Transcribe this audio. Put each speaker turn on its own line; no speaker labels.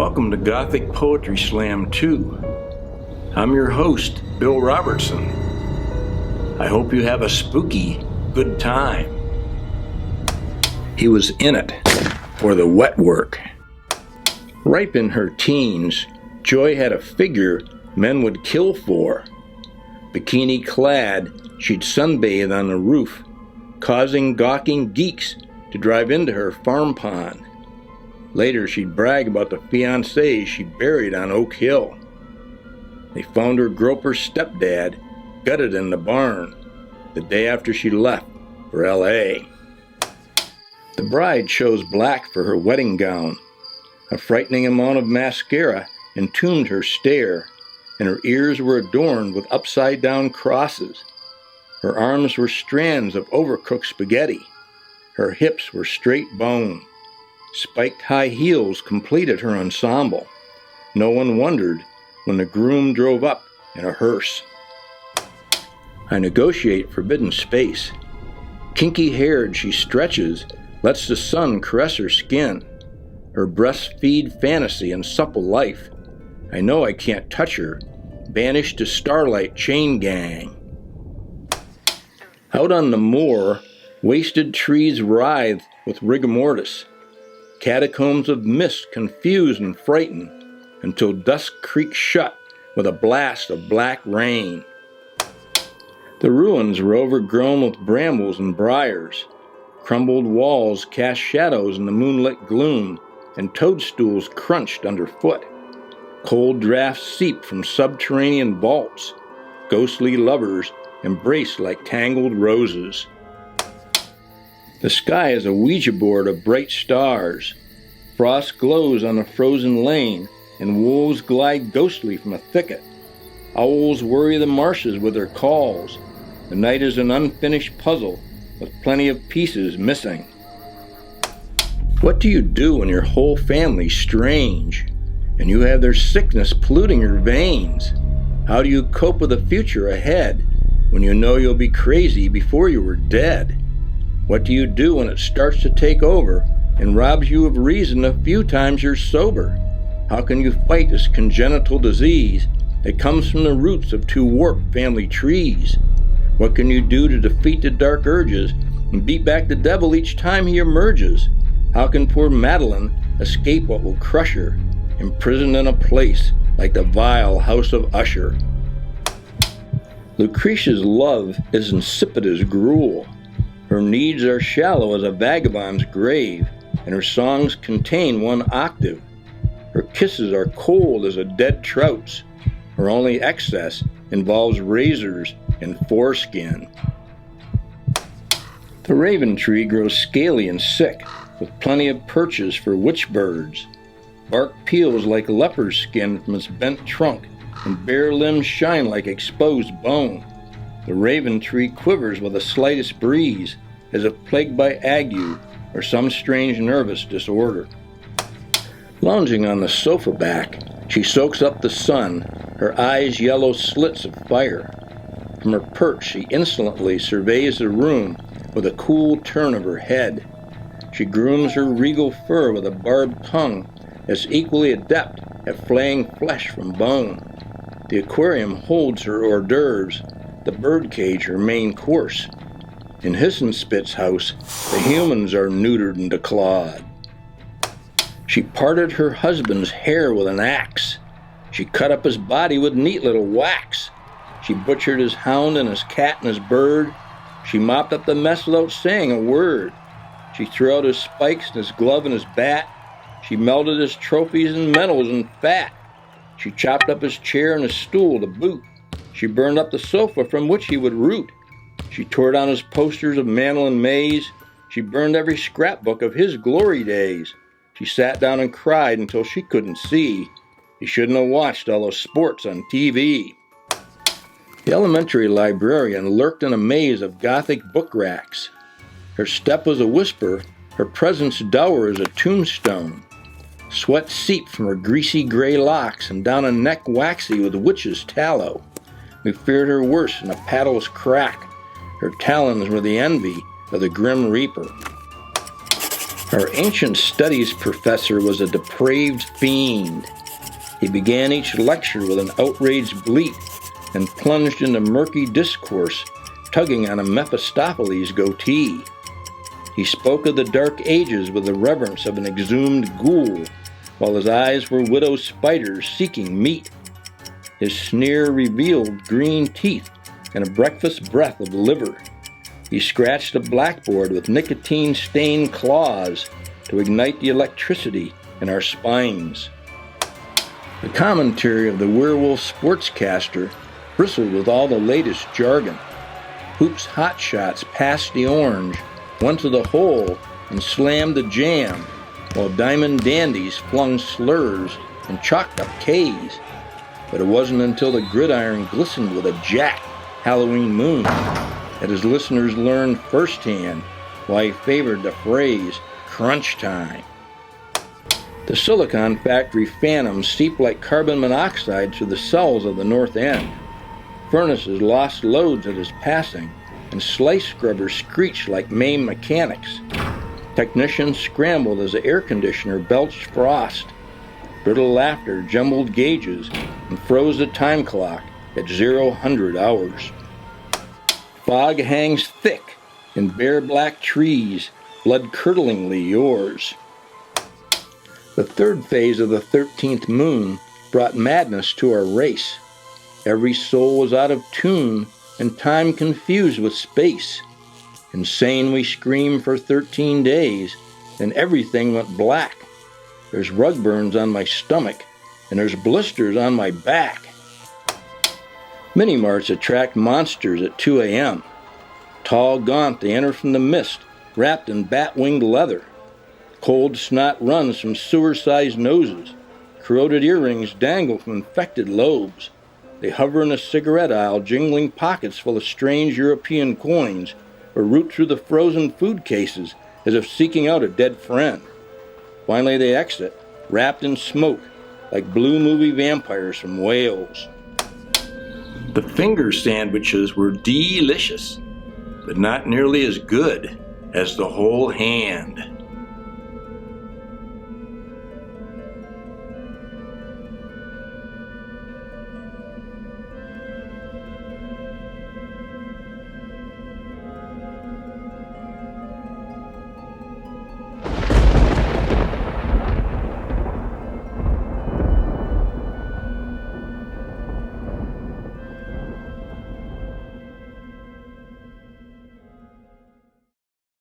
Welcome to Gothic Poetry Slam 2. I'm your host, Bill Robertson. I hope you have a spooky good time. He was in it for the wet work. Ripe in her teens, Joy had a figure men would kill for. Bikini clad, she'd sunbathe on the roof, causing gawking geeks to drive into her farm pond. Later, she'd brag about the fiancés she buried on Oak Hill. They found her groper's stepdad gutted in the barn the day after she left for L.A. The bride chose black for her wedding gown. A frightening amount of mascara entombed her stare, and her ears were adorned with upside-down crosses. Her arms were strands of overcooked spaghetti. Her hips were straight bone. Spiked high heels completed her ensemble. No one wondered when the groom drove up in a hearse. I negotiate forbidden space. Kinky-haired, she stretches, lets the sun caress her skin. Her breasts feed fantasy and supple life. I know I can't touch her, banished to starlight chain gang. Out on the moor, wasted trees writhe with rigor mortis. Catacombs of mist confuse and frighten until dusk creaks shut with a blast of black rain. The ruins were overgrown with brambles and briars. Crumbled walls cast shadows in the moonlit gloom, and toadstools crunched underfoot. Cold drafts seep from subterranean vaults. Ghostly lovers embrace like tangled roses. The sky is a Ouija board of bright stars. Frost glows on a frozen lane, and wolves glide ghostly from a thicket. Owls worry the marshes with their calls. The night is an unfinished puzzle with plenty of pieces missing. What do you do when your whole family's strange, and you have their sickness polluting your veins? How do you cope with the future ahead when you know you'll be crazy before you were dead? What do you do when it starts to take over and robs you of reason a few times you're sober? How can you fight this congenital disease that comes from the roots of two warped family trees? What can you do to defeat the dark urges and beat back the devil each time he emerges? How can poor Madeline escape what will crush her, imprisoned in a place like the vile house of Usher? Lucretia's love is insipid as gruel. Her needs are shallow as a vagabond's grave, and her songs contain one octave. Her kisses are cold as a dead trout's. Her only excess involves razors and foreskin. The raven tree grows scaly and sick, with plenty of perches for witch birds. Bark peels like leopard skin from its bent trunk, and bare limbs shine like exposed bone. The raven tree quivers with the slightest breeze, as if plagued by ague or some strange nervous disorder. Lounging on the sofa back, she soaks up the sun, her eyes yellow slits of fire. From her perch, she insolently surveys the room with a cool turn of her head. She grooms her regal fur with a barbed tongue as equally adept at flaying flesh from bone. The aquarium holds her hors d'oeuvres, the birdcage her main course. In Hissenspit's house, the humans are neutered and declawed. She parted her husband's hair with an axe. She cut up his body with neat little whacks. She butchered his hound and his cat and his bird. She mopped up the mess without saying a word. She threw out his spikes and his glove and his bat. She melted his trophies and medals and fat. She chopped up his chair and his stool to boot. She burned up the sofa from which he would root. She tore down his posters of Mantle and Maze. She burned every scrapbook of his glory days. She sat down and cried until she couldn't see. He shouldn't have watched all those sports on TV. The elementary librarian lurked in a maze of Gothic book racks. Her step was a whisper, her presence dour as a tombstone. Sweat seeped from her greasy gray locks and down a neck waxy with witch's tallow. We feared her worse than a paddle's crack. Her talons were the envy of the grim reaper. Our ancient studies professor was a depraved fiend. He began each lecture with an outraged bleat and plunged into murky discourse, tugging on a Mephistopheles goatee. He spoke of the Dark Ages with the reverence of an exhumed ghoul, while his eyes were widow spiders seeking meat. His sneer revealed green teeth and a breakfast breath of liver. He scratched a blackboard with nicotine-stained claws to ignite the electricity in our spines. The commentary of the werewolf sportscaster bristled with all the latest jargon. Hoops hotshots passed the orange, went to the hole, and slammed the jam, while diamond dandies flung slurs and chalked up K's. But it wasn't until the gridiron glistened with a Jack Halloween moon that his listeners learned firsthand why he favored the phrase crunch time. The Silicon Factory phantoms seeped like carbon monoxide through the cells of the North End. Furnaces lost loads at his passing, and slice scrubbers screeched like maimed mechanics. Technicians scrambled as the air conditioner belched frost. Brittle laughter jumbled gauges and froze the time clock at 0 hours. Fog hangs thick in bare black trees, blood-curdlingly yours. The third phase of the 13th moon brought madness to our race. Every soul was out of tune and time confused with space. Insane we screamed for 13 days, then everything went black. There's rug burns on my stomach, and there's blisters on my back. Mini-marts attract monsters at 2 a.m. Tall, gaunt, they enter from the mist, wrapped in bat-winged leather. Cold snot runs from sewer-sized noses. Corroded earrings dangle from infected lobes. They hover in the cigarette aisle, jingling pockets full of strange European coins, or root through the frozen food cases as if seeking out a dead friend. Finally they exit, wrapped in smoke, like blue movie vampires from Wales. The finger sandwiches were delicious, but not nearly as good as the whole hand.